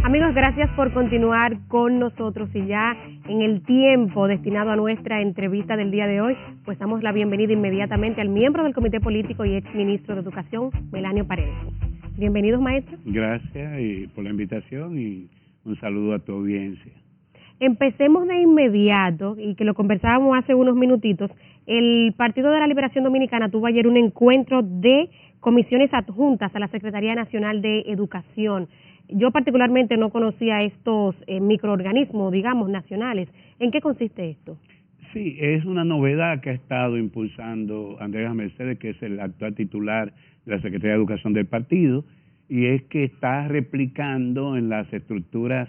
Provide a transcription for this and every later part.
Amigos, gracias por continuar con nosotros y ya en el tiempo destinado a nuestra entrevista del día de hoy, pues damos la bienvenida inmediatamente al miembro del Comité Político y ex ministro de Educación, Melanio Paredes. Bienvenidos, maestro. Gracias por la invitación y un saludo a tu audiencia. Empecemos de inmediato, y que lo conversábamos hace unos minutitos. El Partido de la Liberación Dominicana tuvo ayer un encuentro de comisiones adjuntas a la Secretaría Nacional de Educación. Yo particularmente no conocía estos microorganismos, digamos, nacionales. ¿En qué consiste esto? Sí, es una novedad que ha estado impulsando Andrea Mercedes, que es el actual titular de la Secretaría de Educación del partido, y es que está replicando en las estructuras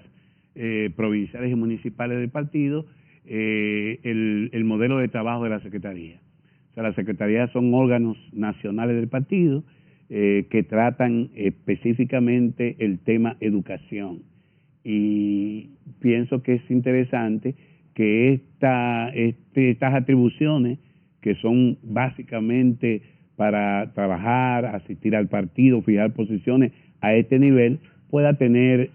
provinciales y municipales del partido el modelo de trabajo de la Secretaría. O sea, las secretarías son órganos nacionales del partido que tratan específicamente el tema educación. Y pienso que es interesante que estas atribuciones, que son básicamente para trabajar, asistir al partido, fijar posiciones a este nivel, pueda tener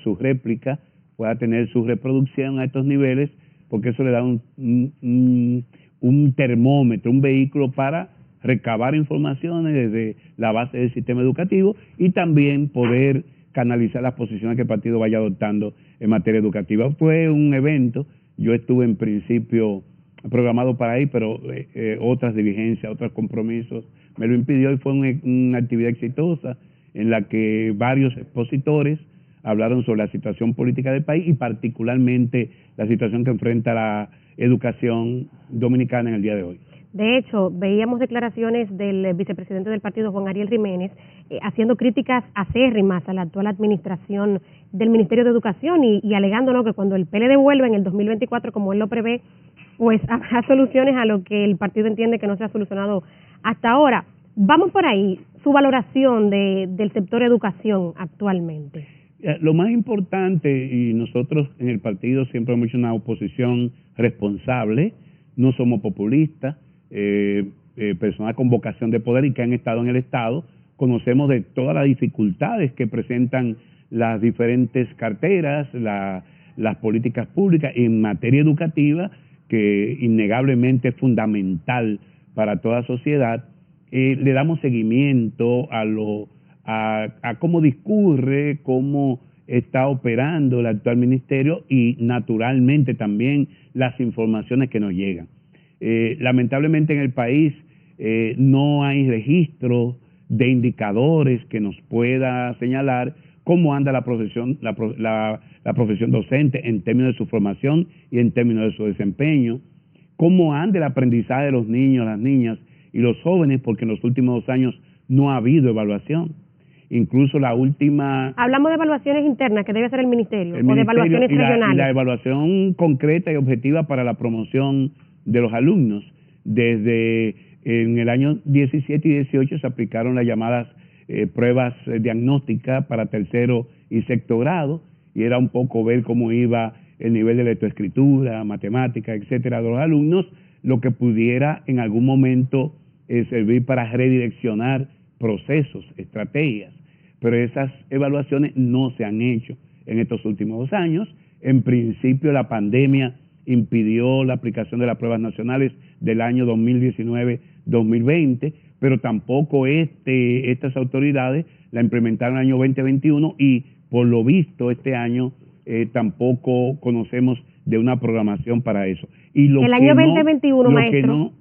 su réplica, pueda tener su reproducción a estos niveles, porque eso le da un termómetro, un vehículo para recabar informaciones desde la base del sistema educativo y también poder canalizar las posiciones que el partido vaya adoptando en materia educativa. Fue un evento, yo estuve en principio programado para ir, pero otras diligencias, otros compromisos me lo impidió, y fue una actividad exitosa en la que varios expositores hablaron sobre la situación política del país y particularmente la situación que enfrenta la educación dominicana en el día de hoy. De hecho, veíamos declaraciones del vicepresidente del partido, Juan Ariel Jiménez, haciendo críticas acérrimas a la actual administración del Ministerio de Educación y alegando, ¿no?, que cuando el PLD vuelva en el 2024, como él lo prevé, pues habrá soluciones a lo que el partido entiende que no se ha solucionado hasta ahora. Vamos por ahí, su valoración del sector educación actualmente. Lo más importante, y nosotros en el partido siempre hemos hecho una oposición responsable, no somos populistas, personas con vocación de poder y que han estado en el Estado, conocemos de todas las dificultades que presentan las diferentes carteras, las políticas públicas en materia educativa, que innegablemente es fundamental para toda sociedad. Le damos seguimiento a cómo discurre, cómo está operando el actual ministerio y naturalmente también las informaciones que nos llegan. Lamentablemente en el país no hay registro de indicadores que nos pueda señalar cómo anda la profesión docente en términos de su formación y en términos de su desempeño, cómo anda el aprendizaje de los niños, las niñas y los jóvenes, porque en los últimos 2 años no ha habido evaluación. Incluso la última... Hablamos de evaluaciones internas que debe hacer el ministerio o de evaluaciones regionales. Y la evaluación concreta y objetiva para la promoción de los alumnos. Desde en el año 17 y 18 se aplicaron las llamadas pruebas diagnósticas para tercero y sexto grado, y era un poco ver cómo iba el nivel de lectoescritura, matemática, etcétera, de los alumnos, lo que pudiera en algún momento servir para redireccionar procesos, estrategias. Pero esas evaluaciones no se han hecho en estos últimos 2 años. En principio, la pandemia impidió la aplicación de las pruebas nacionales del año 2019-2020, pero tampoco estas autoridades la implementaron en el año 2021 y por lo visto este año tampoco conocemos de una programación para eso. Y el año 2021, maestro,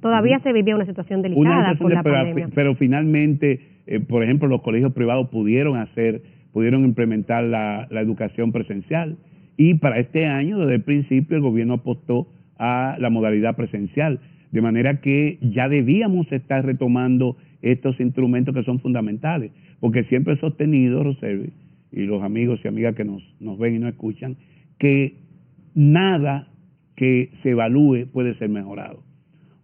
todavía se vivía una situación delicada con la pandemia. Pero finalmente, por ejemplo, los colegios privados pudieron implementar la educación presencial. Y para este año, desde el principio, el gobierno apostó a la modalidad presencial, de manera que ya debíamos estar retomando estos instrumentos que son fundamentales, porque siempre he sostenido, Roselvi, y los amigos y amigas que nos ven y nos escuchan, que nada que se evalúe puede ser mejorado.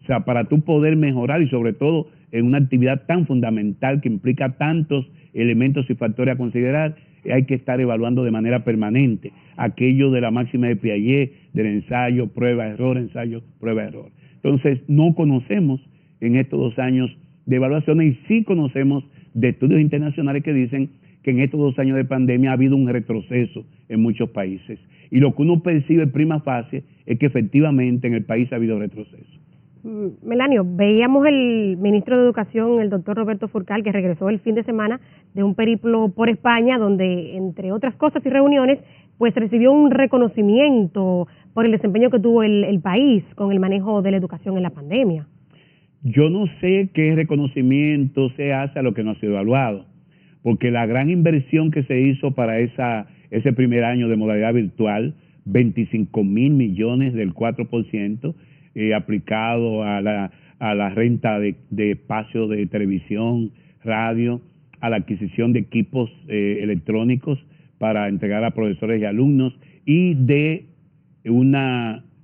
O sea, para tú poder mejorar, y sobre todo en una actividad tan fundamental que implica tantos elementos y factores a considerar, hay que estar evaluando de manera permanente aquello de la máxima de Piaget, del ensayo, prueba, error, ensayo, prueba, error. Entonces, no conocemos en estos 2 años de evaluaciones, y sí conocemos de estudios internacionales que dicen que en estos 2 años de pandemia ha habido un retroceso en muchos países. Y lo que uno percibe prima facie es que efectivamente en el país ha habido retroceso. Melanio, veíamos el ministro de Educación, el doctor Roberto Furcal, que regresó el fin de semana de un periplo por España, donde, entre otras cosas y reuniones, pues recibió un reconocimiento por el desempeño que tuvo el país con el manejo de la educación en la pandemia. Yo no sé qué reconocimiento se hace a lo que no ha sido evaluado, porque la gran inversión que se hizo para ese primer año de modalidad virtual, 25,000 millones del 4%, aplicado a la renta de espacio de televisión, radio, a la adquisición de equipos electrónicos para entregar a profesores y alumnos, y de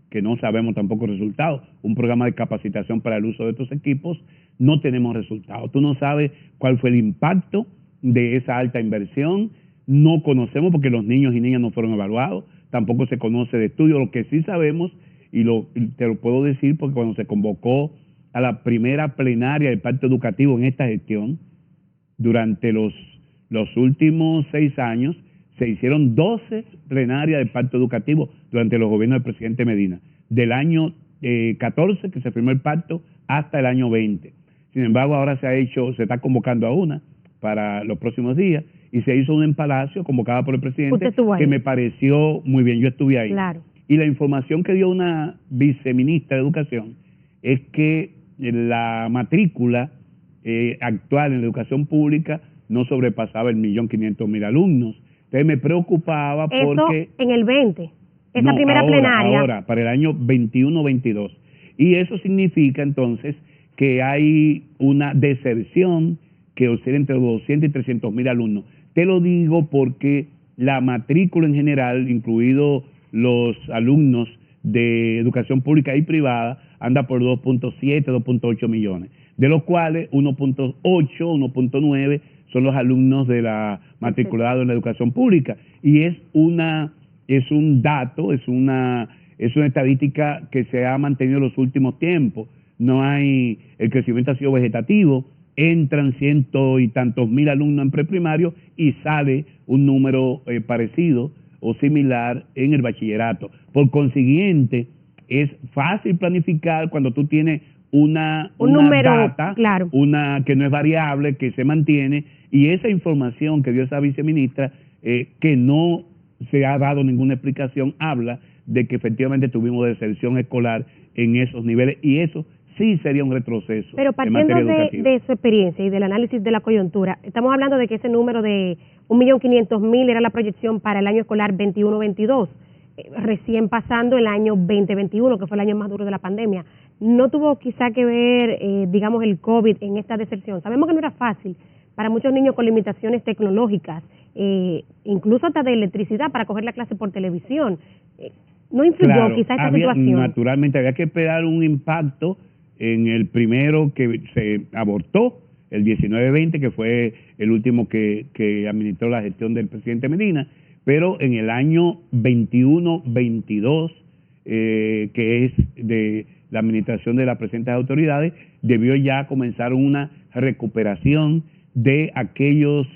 que no sabemos tampoco resultados, un programa de capacitación para el uso de estos equipos. No tenemos resultados. Tú no sabes cuál fue el impacto de esa alta inversión, no conocemos porque los niños y niñas no fueron evaluados, tampoco se conoce de estudio. Lo que sí sabemos, y te lo puedo decir porque cuando se convocó a la primera plenaria del pacto educativo en esta gestión, durante los últimos 6 años, se hicieron 12 plenarias del pacto educativo durante los gobiernos del presidente Medina, del año 14 que se firmó el pacto hasta el año 20. Sin embargo, ahora se está convocando a una para los próximos días, y se hizo una en Palacio convocada por el presidente que me pareció muy bien. Yo estuve ahí. Claro. Y la información que dio una viceministra de Educación es que la matrícula actual en la educación pública no sobrepasaba el 1.500.000 alumnos. Entonces me preocupaba porque... Eso en el 20, esa primera plenaria. Ahora, para el año 21-22. Y eso significa entonces que hay una deserción que oscila entre 200 y 300.000 alumnos. Te lo digo porque la matrícula en general, incluidos los alumnos de educación pública y privada, anda por 2.7, 2.8 millones, de los cuales 1.8, 1.9 son los alumnos de la matriculada en la educación pública. Y es un dato, es una estadística que se ha mantenido en los últimos tiempos. El crecimiento ha sido vegetativo. Entran 100 y tantos mil alumnos en preprimario y sale un número parecido o similar en el bachillerato. Por consiguiente, es fácil planificar cuando tú tienes una número, data, claro, que no es variable, que se mantiene, y esa información que dio esa viceministra, que no se ha dado ninguna explicación, habla de que efectivamente tuvimos deserción escolar en esos niveles, y eso sí sería un retroceso. Pero partiendo de su experiencia y del análisis de la coyuntura, estamos hablando de que ese número de 1.500.000 era la proyección para el año escolar 21-22, recién pasando el año 2021, que fue el año más duro de la pandemia. ¿No tuvo quizá que ver, digamos, el COVID en esta deserción? Sabemos que no era fácil para muchos niños con limitaciones tecnológicas, incluso hasta de electricidad para coger la clase por televisión. ¿No influyó quizá esta situación? Naturalmente había que esperar un impacto en el primero que se abortó, el 19-20, que fue el último que administró la gestión del presidente Medina, pero en el año 21-22, que es de la administración de las presentes autoridades, debió ya comenzar una recuperación de aquellos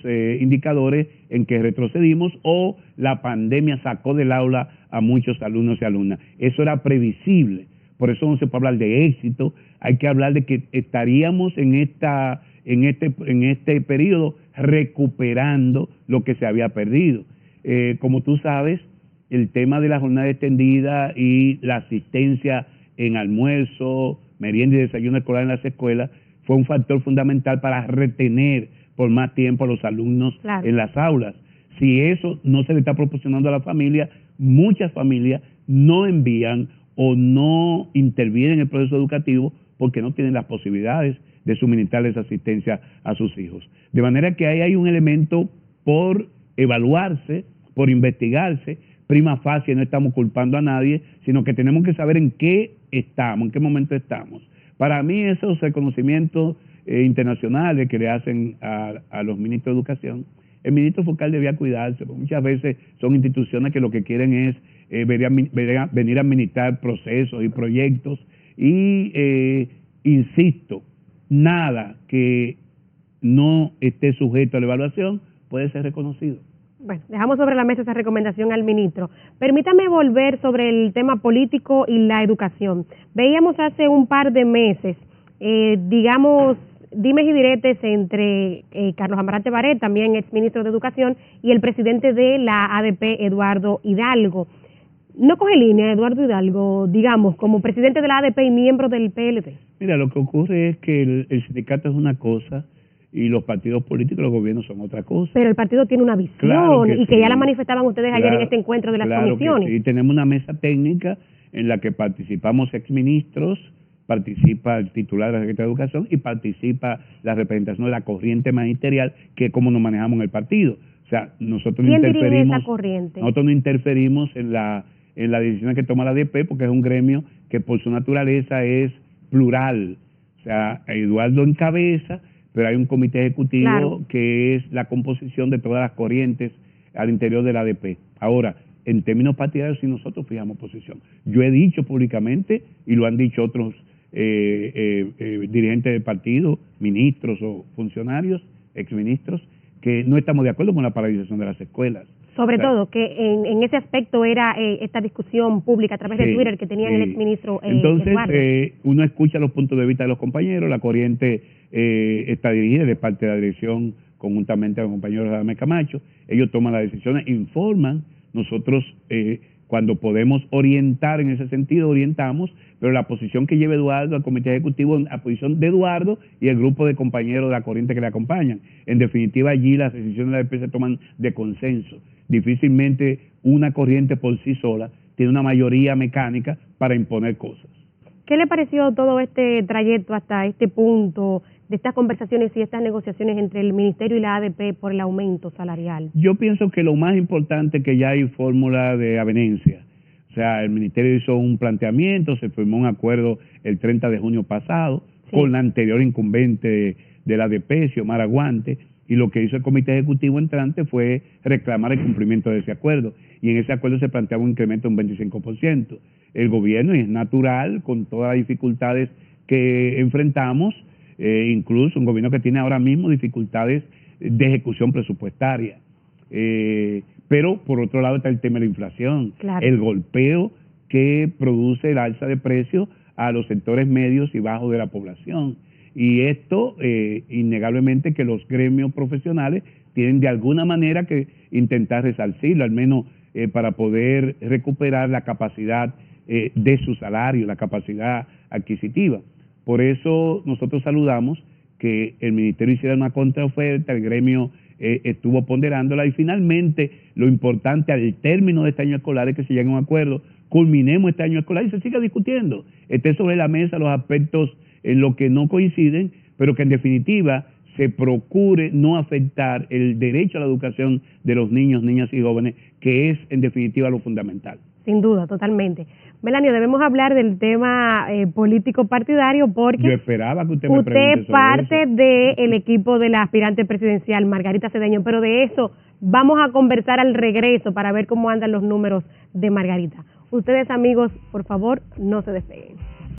indicadores en que retrocedimos o la pandemia sacó del aula a muchos alumnos y alumnas. Eso era previsible, por eso no se puede hablar de éxito, hay que hablar de que estaríamos en este periodo recuperando lo que se había perdido. Como tú sabes, el tema de la jornada extendida y la asistencia en almuerzo, merienda y desayuno escolar en las escuelas fue un factor fundamental para retener por más tiempo a los alumnos en las aulas. Si eso no se le está proporcionando a la familia, muchas familias no envían o no intervienen en el proceso educativo porque no tienen las posibilidades de suministrarles asistencia a sus hijos. De manera que ahí hay un elemento por evaluarse, por investigarse. Prima facie no estamos culpando a nadie, sino que tenemos que saber en qué estamos, en qué momento estamos. Para mí esos reconocimientos internacionales que le hacen a los ministros de educación, el ministro Furcal debía cuidarse, porque muchas veces son instituciones que lo que quieren es venir a administrar procesos y proyectos, y insisto, nada que no esté sujeto a la evaluación puede ser reconocido. Bueno, dejamos sobre la mesa esa recomendación al ministro. Permítame volver sobre el tema político y la educación. Veíamos hace un par de meses, digamos, dimes y diretes entre Carlos Amarante Barret, también exministro de Educación, y el presidente de la ADP, Eduardo Hidalgo. ¿No coge línea Eduardo Hidalgo, digamos, como presidente de la ADP y miembro del PLD? Mira, lo que ocurre es que el sindicato es una cosa y los partidos políticos, los gobiernos son otra cosa. Pero el partido tiene una visión, claro que y que sí. ya la manifestaban ustedes ayer en este encuentro de las comisiones. Que sí, tenemos una mesa técnica en la que participamos exministros, participa el titular de la Secretaría de Educación y participa la representación de la corriente magisterial, que es como nos manejamos en el partido. O sea, nosotros no interferimos, esa corriente? Nosotros no interferimos en la decisión que toma la ADP, porque es un gremio que por su naturaleza es plural. O sea, Eduardo encabeza, pero hay un comité ejecutivo, claro, que es la composición de todas las corrientes al interior de la ADP. Ahora, en términos partidarios, si nosotros fijamos posición. Yo he dicho públicamente, y lo han dicho otros dirigentes del partido, ministros o funcionarios, exministros, que no estamos de acuerdo con la paralización de las escuelas. Sobre todo, que en ese aspecto era esta discusión pública a través de Twitter que tenían el exministro Entonces, uno escucha los puntos de vista de los compañeros, la corriente está dirigida de parte de la dirección conjuntamente a los compañeros de Radamés Camacho, ellos toman las decisiones, informan, nosotros cuando podemos orientar en ese sentido, orientamos, pero la posición que lleva Eduardo al comité ejecutivo es la posición de Eduardo y el grupo de compañeros de la corriente que le acompañan. En definitiva, allí las decisiones de la ADP se toman de consenso. Difícilmente una corriente por sí sola tiene una mayoría mecánica para imponer cosas. ¿Qué le pareció todo este trayecto hasta este punto de estas conversaciones y estas negociaciones entre el Ministerio y la ADP por el aumento salarial? Yo pienso que lo más importante es que ya hay fórmula de avenencia. O sea, el Ministerio hizo un planteamiento, se firmó un acuerdo el 30 de junio pasado, sí, con la anterior incumbente de la ADP, Xiomara Guante, y lo que hizo el Comité Ejecutivo entrante fue reclamar el cumplimiento de ese acuerdo, y en ese acuerdo se planteaba un incremento de un 25%. El gobierno, y es natural, con todas las dificultades que enfrentamos, incluso un gobierno que tiene ahora mismo dificultades de ejecución presupuestaria, pero por otro lado está el tema de la inflación, claro, el golpeo que produce el alza de precios a los sectores medios y bajos de la población. Y esto, innegablemente que los gremios profesionales tienen de alguna manera que intentar resarcirlo, al menos para poder recuperar la capacidad de su salario, la capacidad adquisitiva. Por eso nosotros saludamos que el Ministerio hiciera una contraoferta, el gremio estuvo ponderándola y finalmente lo importante al término de este año escolar es que se llegue a un acuerdo, culminemos este año escolar y se siga discutiendo, esté sobre la mesa los aspectos en los que no coinciden, pero que en definitiva se procure no afectar el derecho a la educación de los niños, niñas y jóvenes, que es en definitiva lo fundamental. Sin duda, totalmente. Melanio, debemos hablar del tema político partidario porque yo esperaba que usted me pregunte sobre parte del equipo de la aspirante presidencial Margarita Cedeño, pero de eso vamos a conversar al regreso para ver cómo andan los números de Margarita. Ustedes, amigos, por favor, no se despeguen.